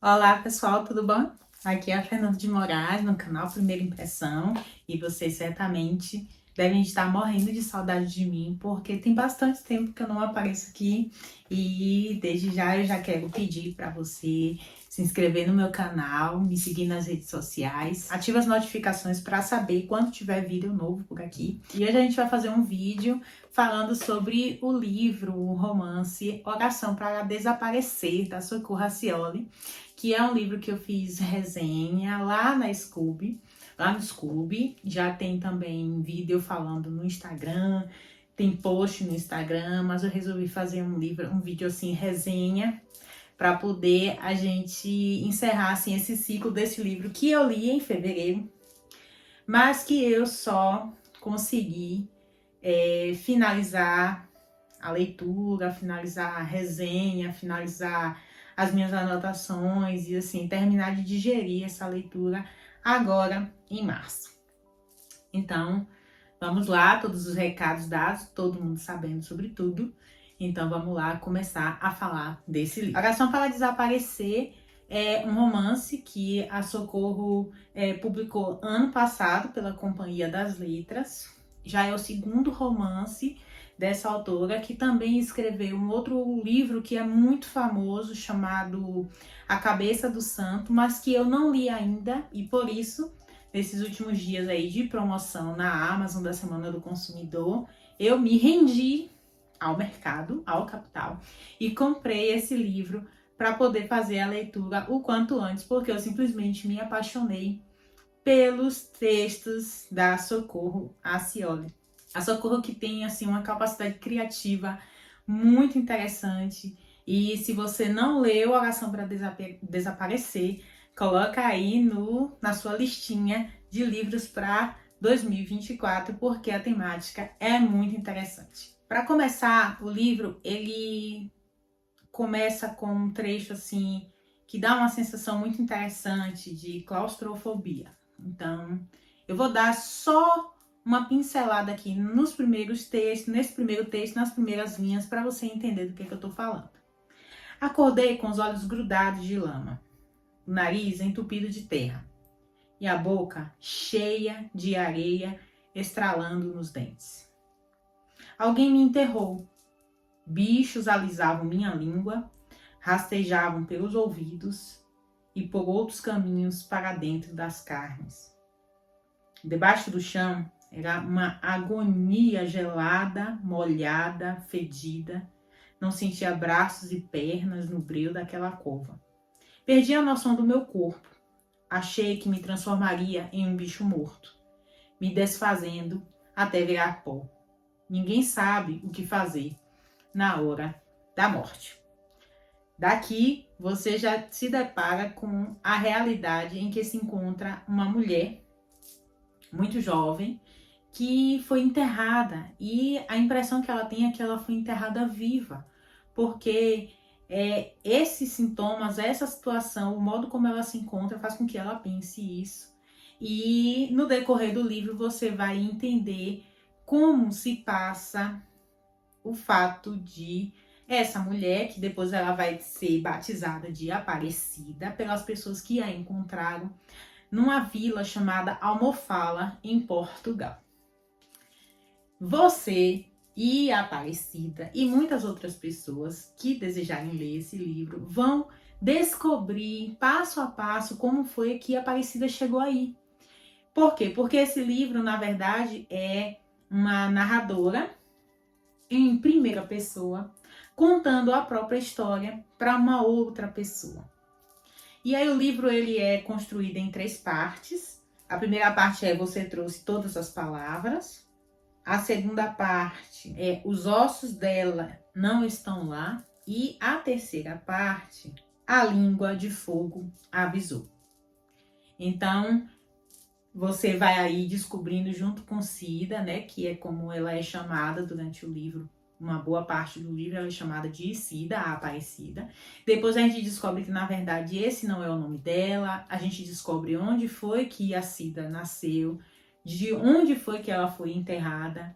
Olá pessoal, tudo bom? Aqui é a Fernanda de Moraes, no canal Primeira Impressão, e vocês certamente devem estar morrendo de saudade de mim, porque tem bastante tempo que eu não apareço aqui, e desde já eu já quero pedir para você se inscrever no meu canal, me seguir nas redes sociais, ative as notificações para saber quando tiver vídeo novo por aqui. E hoje a gente vai fazer um vídeo falando sobre o livro, o romance Oração para Desaparecer, da Socorro Racioli, que é um livro que eu fiz resenha lá na Scoob, lá no Scoob. Já tem também vídeo falando no Instagram, tem post no Instagram, mas eu resolvi fazer um vídeo assim, resenha, para poder a gente encerrar assim, esse ciclo desse livro que eu li em fevereiro, mas que eu só consegui finalizar a leitura, finalizar a resenha, finalizar as minhas anotações e assim, terminar de digerir essa leitura agora em março. Então, vamos lá, todos os recados dados, todo mundo sabendo sobre tudo. Então, vamos lá começar a falar desse livro. Oração para Desaparecer é um romance que a Socorro publicou ano passado pela Companhia das Letras. Já é o segundo romance dessa autora, que também escreveu um outro livro que é muito famoso, chamado A Cabeça do Santo, mas que eu não li ainda, e por isso, nesses últimos dias aí de promoção na Amazon da Semana do Consumidor, eu me rendi ao mercado, ao capital, e comprei esse livro para poder fazer a leitura o quanto antes, porque eu simplesmente me apaixonei pelos textos da Socorro Racioli. A Socorro que tem assim uma capacidade criativa muito interessante, e se você não leu Oração para Desaparecer, coloca aí na sua listinha de livros para 2024, porque a temática é muito interessante. Para começar, o livro ele começa com um trecho assim que dá uma sensação muito interessante de claustrofobia. Então, eu vou dar só uma pincelada aqui nos primeiros textos, nesse primeiro texto, nas primeiras linhas, para você entender do que eu estou falando. Acordei com os olhos grudados de lama, o nariz entupido de terra e a boca cheia de areia estralando nos dentes. Alguém me enterrou. Bichos alisavam minha língua, rastejavam pelos ouvidos e por outros caminhos para dentro das carnes. Debaixo do chão era uma agonia gelada, molhada, fedida. Não sentia braços e pernas no breu daquela cova. Perdi a noção do meu corpo. Achei que me transformaria em um bicho morto, me desfazendo até virar pó. Ninguém sabe o que fazer na hora da morte. Daqui você já se depara com a realidade em que se encontra uma mulher muito jovem que foi enterrada, e a impressão que ela tem é que ela foi enterrada viva, porque esses sintomas, essa situação, o modo como ela se encontra faz com que ela pense isso. E no decorrer do livro você vai entender como se passa o fato de essa mulher, que depois ela vai ser batizada de Aparecida pelas pessoas que a encontraram numa vila chamada Almofala, em Portugal. Você e a Aparecida e muitas outras pessoas que desejarem ler esse livro vão descobrir passo a passo como foi que a Aparecida chegou aí. Por quê? Porque esse livro, na verdade, é uma narradora em primeira pessoa, contando a própria história para uma outra pessoa. E aí o livro ele é construído em 3 partes. A primeira parte é Você Trouxe Todas as Palavras. A segunda parte é Os Ossos Dela Não Estão Lá. E a terceira parte, A Língua de Fogo Avisou. Então, você vai aí descobrindo junto com Cida, né, que é como ela é chamada durante o livro, uma boa parte do livro ela é chamada de Cida, a Aparecida. Depois a gente descobre que, na verdade, esse não é o nome dela. A gente descobre onde foi que a Cida nasceu, de onde foi que ela foi enterrada,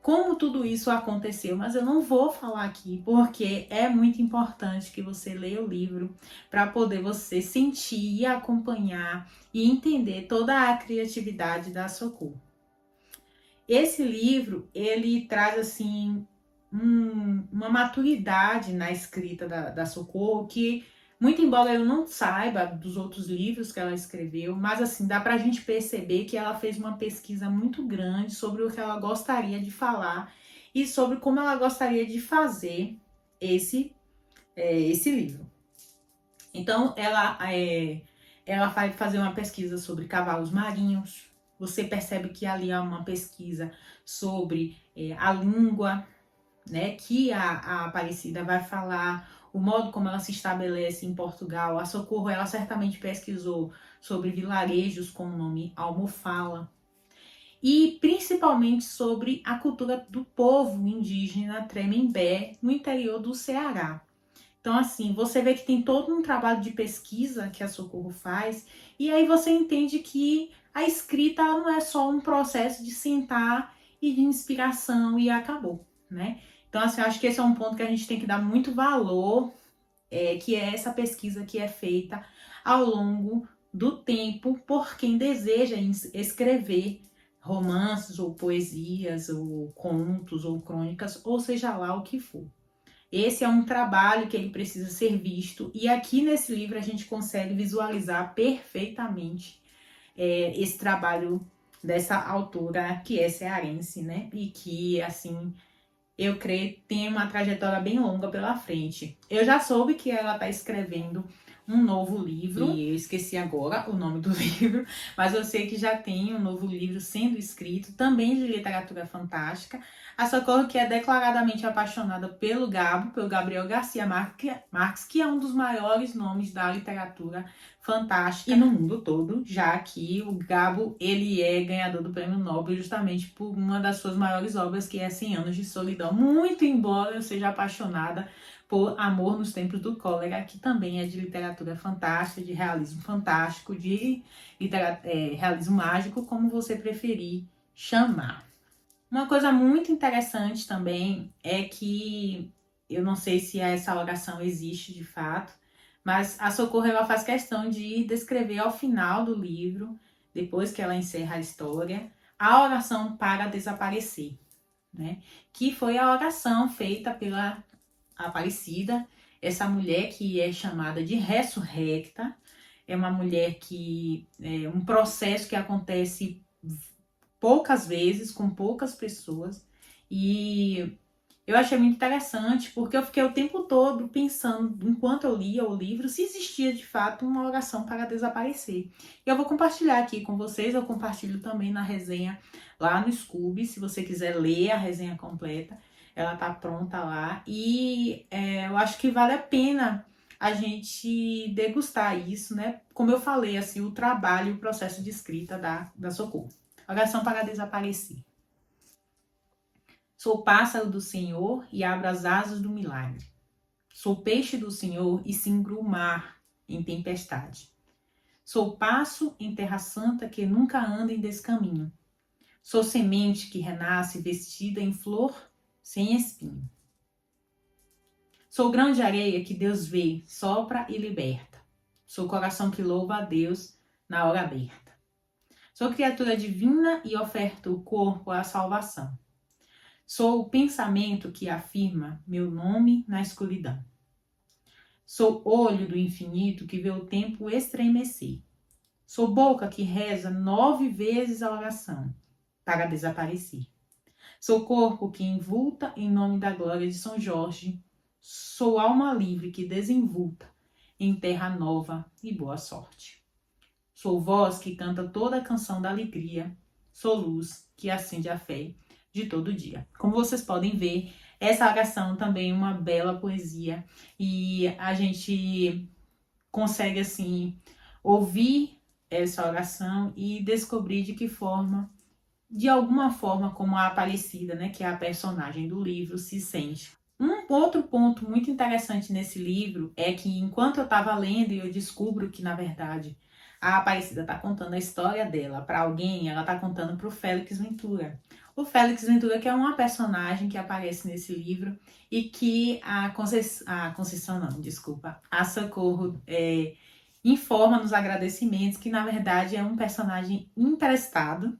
como tudo isso aconteceu, mas eu não vou falar aqui porque é muito importante que você leia o livro para poder você sentir e acompanhar e entender toda a criatividade da Socorro. Esse livro, ele traz assim uma maturidade na escrita da Socorro que, muito embora eu não saiba dos outros livros que ela escreveu, mas assim, dá pra gente perceber que ela fez uma pesquisa muito grande sobre o que ela gostaria de falar e sobre como ela gostaria de fazer esse livro. Então, ela vai fazer uma pesquisa sobre cavalos marinhos. Você percebe que ali há uma pesquisa sobre a língua, né, que a Aparecida vai falar, o modo como ela se estabelece em Portugal. A Socorro, ela certamente pesquisou sobre vilarejos com o nome Almofala e principalmente sobre a cultura do povo indígena Tremembé no interior do Ceará. Então, assim, você vê que tem todo um trabalho de pesquisa que a Socorro faz, e aí você entende que a escrita não é só um processo de sentar e de inspiração e acabou, né? Então, assim, eu acho que esse é um ponto que a gente tem que dar muito valor, que é essa pesquisa que é feita ao longo do tempo por quem deseja escrever romances ou poesias ou contos ou crônicas, ou seja lá o que for. Esse é um trabalho que ele precisa ser visto, e aqui nesse livro a gente consegue visualizar perfeitamente esse trabalho dessa autora que é cearense, né? E que, assim, eu creio tem uma trajetória bem longa pela frente. Eu já soube que ela está escrevendo um novo livro, e eu esqueci agora o nome do livro, mas eu sei que já tem um novo livro sendo escrito, também de literatura fantástica. A Socorro, que é declaradamente apaixonada pelo Gabriel Garcia Marques, que é um dos maiores nomes da literatura fantástica e no mundo todo, já que o Gabo, ele é ganhador do Prêmio Nobel justamente por uma das suas maiores obras, que é 100 Anos de Solidão. Muito embora eu seja apaixonada por Amor nos Tempos do Cólera, que também é de literatura fantástica, de realismo fantástico, de realismo mágico, como você preferir chamar. Uma coisa muito interessante também é que, eu não sei se essa oração existe de fato, mas a Socorro, ela faz questão de descrever ao final do livro, depois que ela encerra a história, a oração para desaparecer, né? Que foi a oração feita pela Aparecida, essa mulher que é chamada de ressurrecta. É uma mulher que é um processo que acontece poucas vezes, com poucas pessoas, e eu achei muito interessante, porque eu fiquei o tempo todo pensando, enquanto eu lia o livro, se existia de fato uma oração para desaparecer. E eu vou compartilhar aqui com vocês, eu compartilho também na resenha lá no Scooby, se você quiser ler a resenha completa, ela tá pronta lá, e eu acho que vale a pena a gente degustar isso, né? Como eu falei, assim, o trabalho, o processo de escrita da Socorro. Oração para desaparecer. Sou pássaro do Senhor e abro as asas do milagre. Sou peixe do Senhor e singro o mar em tempestade. Sou passo em terra santa que nunca anda em descaminho. Sou semente que renasce vestida em flor sem espinho. Sou grão de areia que Deus vê, sopra e liberta. Sou coração que louva a Deus na hora aberta. Sou criatura divina e oferto o corpo à salvação. Sou o pensamento que afirma meu nome na escuridão. Sou olho do infinito que vê o tempo estremecer. Sou boca que reza 9 vezes a oração para desaparecer. Sou corpo que envulta em nome da glória de São Jorge. Sou alma livre que desenvulta em terra nova e boa sorte. Sou voz que canta toda a canção da alegria. Sou luz que acende a fé de todo dia. Como vocês podem ver, essa oração também é uma bela poesia, e a gente consegue, assim, ouvir essa oração e descobrir de que forma, de alguma forma, como a Aparecida, né, que é a personagem do livro, se sente. Um outro ponto muito interessante nesse livro é que, enquanto eu estava lendo e eu descubro que, na verdade, a Aparecida está contando a história dela para alguém, ela está contando para o Félix Ventura. O Félix Ventura, que é uma personagem que aparece nesse livro e que a Socorro informa nos agradecimentos que, na verdade, é um personagem emprestado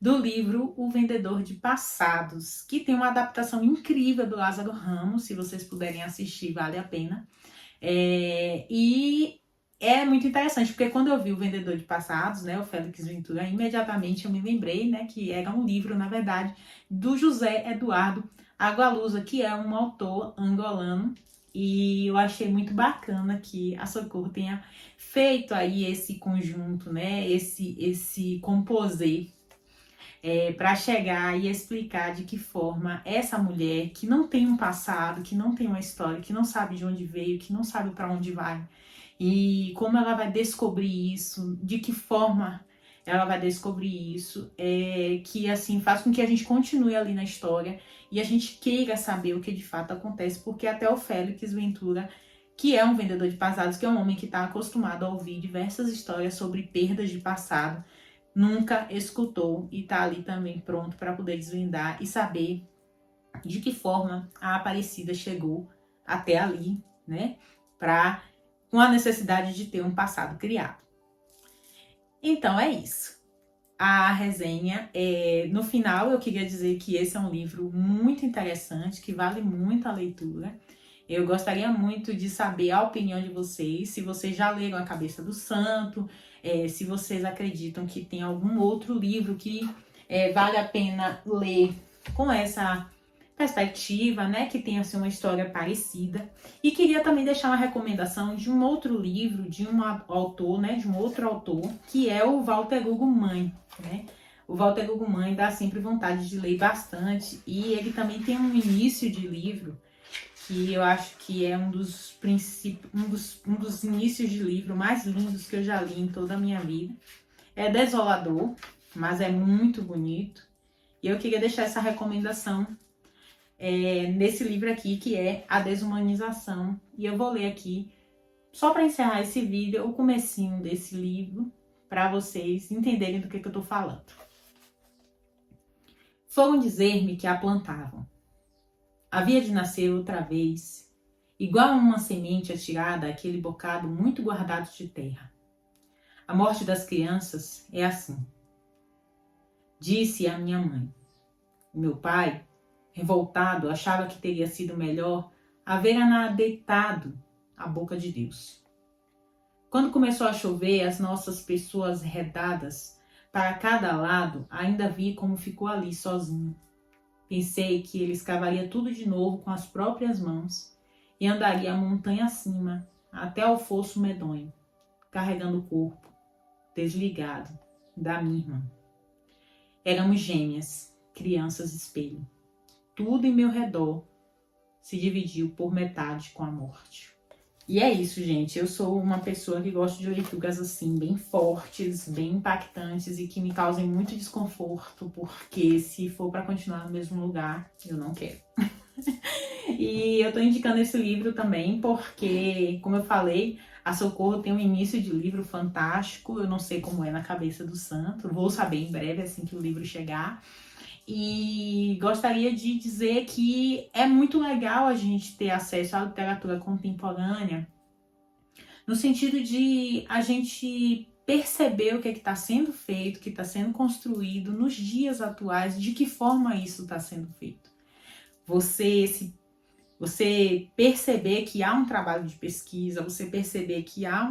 do livro O Vendedor de Passados, que tem uma adaptação incrível do Lázaro Ramos. Se vocês puderem assistir, vale a pena. E é muito interessante, porque quando eu vi O Vendedor de Passados, né, o Félix Ventura, imediatamente eu me lembrei, né, que era um livro, na verdade, do José Eduardo Agualusa, que é um autor angolano, e eu achei muito bacana que a Socorro tenha feito aí esse conjunto, né, esse composê, para chegar e explicar de que forma essa mulher que não tem um passado, que não tem uma história, que não sabe de onde veio, que não sabe para onde vai, e como ela vai descobrir isso, de que forma ela vai descobrir isso, que assim faz com que a gente continue ali na história e a gente queira saber o que de fato acontece, porque até o Félix Ventura, que é um vendedor de passados, que é um homem que está acostumado a ouvir diversas histórias sobre perdas de passado, nunca escutou e está ali também pronto para poder desvendar e saber de que forma a Aparecida chegou até ali, né, com a necessidade de ter um passado criado. Então é isso. A resenha, no final eu queria dizer que esse é um livro muito interessante, que vale muito a leitura. Eu gostaria muito de saber a opinião de vocês, se vocês já leram A Cabeça do Santo, se vocês acreditam que tem algum outro livro que vale a pena ler com essa perspectiva, né, que tenha assim, uma história parecida. E queria também deixar uma recomendação de um outro livro, de um autor, né, de um outro autor, que é o Walter Hugo Mãe, né? O Walter Hugo Mãe dá sempre vontade de ler bastante, e ele também tem um início de livro que eu acho que é um dos inícios de livro mais lindos que eu já li em toda a minha vida. É desolador, mas é muito bonito. E eu queria deixar essa recomendação nesse livro aqui, que é A Desumanização. E eu vou ler aqui, só para encerrar esse vídeo, o comecinho desse livro, para vocês entenderem do que eu tô falando. Foram dizer-me que a plantavam. Havia de nascer outra vez, igual a uma semente atirada àquele bocado muito guardado de terra. A morte das crianças é assim. Disse a minha mãe. Meu pai, revoltado, achava que teria sido melhor haver-na deitado à boca de Deus. Quando começou a chover, as nossas pessoas redadas para cada lado, ainda vi como ficou ali sozinho. Pensei que ele escavaria tudo de novo com as próprias mãos e andaria a montanha acima até ao fosso medonho, carregando o corpo, desligado, da minha irmã. Éramos gêmeas, crianças espelho. Tudo em meu redor se dividiu por metade com a morte. E é isso, gente. Eu sou uma pessoa que gosta de leituras assim, bem fortes, bem impactantes e que me causem muito desconforto, porque se for para continuar no mesmo lugar, eu não quero. E eu tô indicando esse livro também porque, como eu falei, a Socorro tem um início de livro fantástico. Eu não sei como é na Cabeça do Santo, vou saber em breve, assim que o livro chegar. E gostaria de dizer que é muito legal a gente ter acesso à literatura contemporânea, no sentido de a gente perceber o que está sendo feito, o que está sendo construído nos dias atuais, de que forma isso está sendo feito. Você perceber que há um trabalho de pesquisa, você perceber que há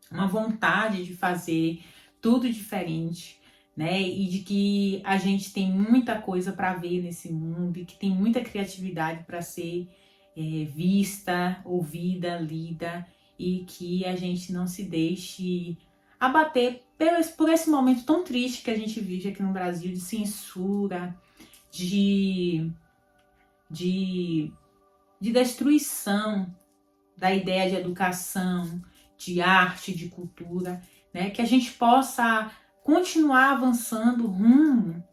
uma vontade de fazer tudo diferente, né? E de que a gente tem muita coisa para ver nesse mundo e que tem muita criatividade para ser vista, ouvida, lida, e que a gente não se deixe abater por esse momento tão triste que a gente vive aqui no Brasil, de censura, de destruição da ideia de educação, de arte, de cultura, né? Que a gente possa continuar avançando rumo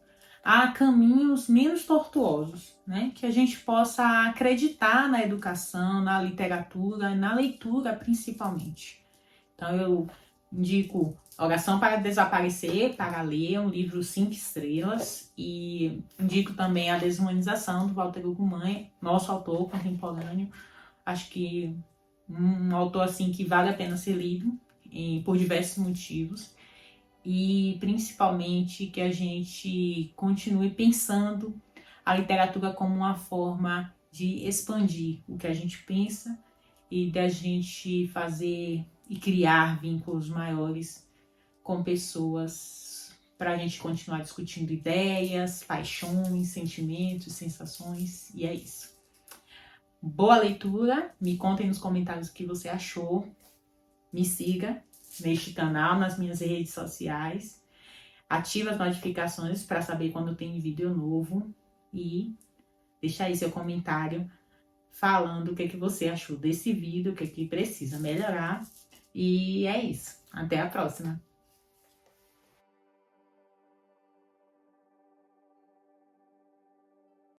a caminhos menos tortuosos, né? Que a gente possa acreditar na educação, na literatura, na leitura principalmente. Então eu indico Oração para Desaparecer, para ler, um livro 5 estrelas. E indico também A Desumanização, do Walter Hugo Mãe, nosso autor contemporâneo. Acho que um autor assim que vale a pena ser lido, por diversos motivos. E principalmente que a gente continue pensando a literatura como uma forma de expandir o que a gente pensa e da gente fazer e criar vínculos maiores com pessoas para a gente continuar discutindo ideias, paixões, sentimentos, sensações, e é isso. Boa leitura, me contem nos comentários o que você achou, me siga neste canal, nas minhas redes sociais, ative as notificações para saber quando tem vídeo novo e deixa aí seu comentário falando o que você achou desse vídeo, o que precisa melhorar. E é isso. Até a próxima!